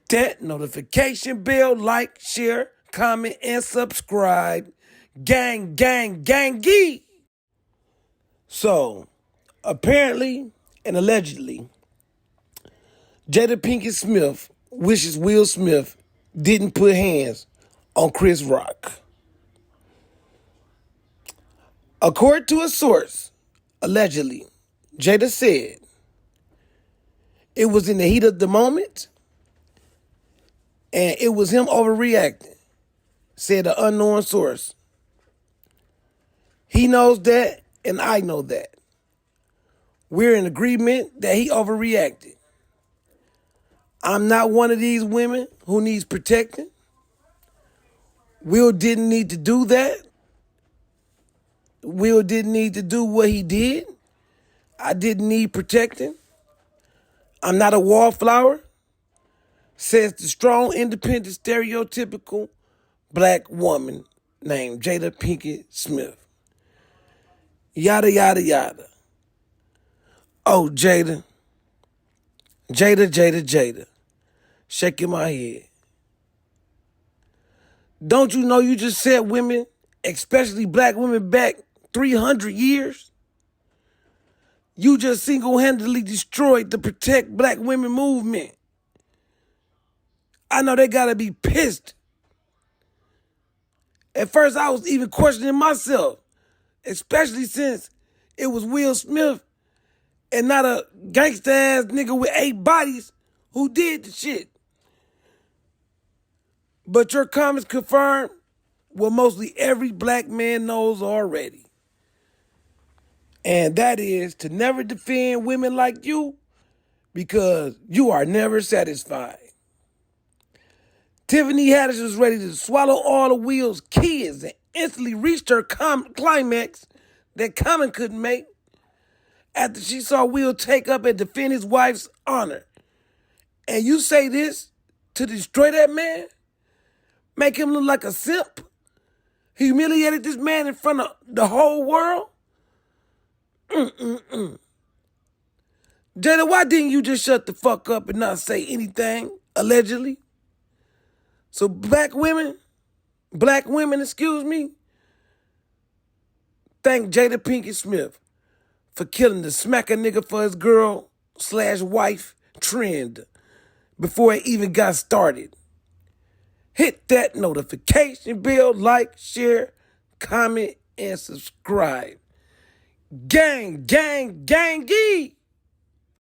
that notification bell, like, share, comment, and subscribe. Gang, gang, gangy. So, apparently and allegedly, Jada Pinkett Smith wishes Will Smith didn't put hands on Chris Rock. According to a source, allegedly, Jada said it was in the heat of the moment and it was him overreacting, said an unknown source. He knows that and I know that. We're in agreement that he overreacted. I'm not one of these women who needs protecting. Will didn't need to do that. Will didn't need to do what he did. I didn't need protecting. I'm not a wallflower, says the strong, independent, stereotypical black woman named Jada Pinkett Smith. Yada, yada, yada. Oh, Jada. Jada. Shaking my head. Don't you know you just set women, especially black women, back 300 years? You just single-handedly destroyed the Protect Black Women movement. I know they gotta be pissed. At first, I was even questioning myself, especially since it was Will Smith and not a gangsta-ass nigga with 8 bodies who did the shit. But your comments confirm what mostly every black man knows already. And that is to never defend women like you because you are never satisfied. Tiffany Haddish was ready to swallow all of Will's kids and instantly reached her climax that Common couldn't make after she saw Will take up and defend his wife's honor. And you say this to destroy that man? Make him look like a simp? Humiliated this man in front of the whole world? Jada, why didn't you just shut the fuck up and not say anything, allegedly? So black women, excuse me, thank Jada Pinkett Smith for killing the smack a nigga for his girl/wife trend before it even got started. Hit that notification bell, like, share, comment, and subscribe. Gang, gang, gangy.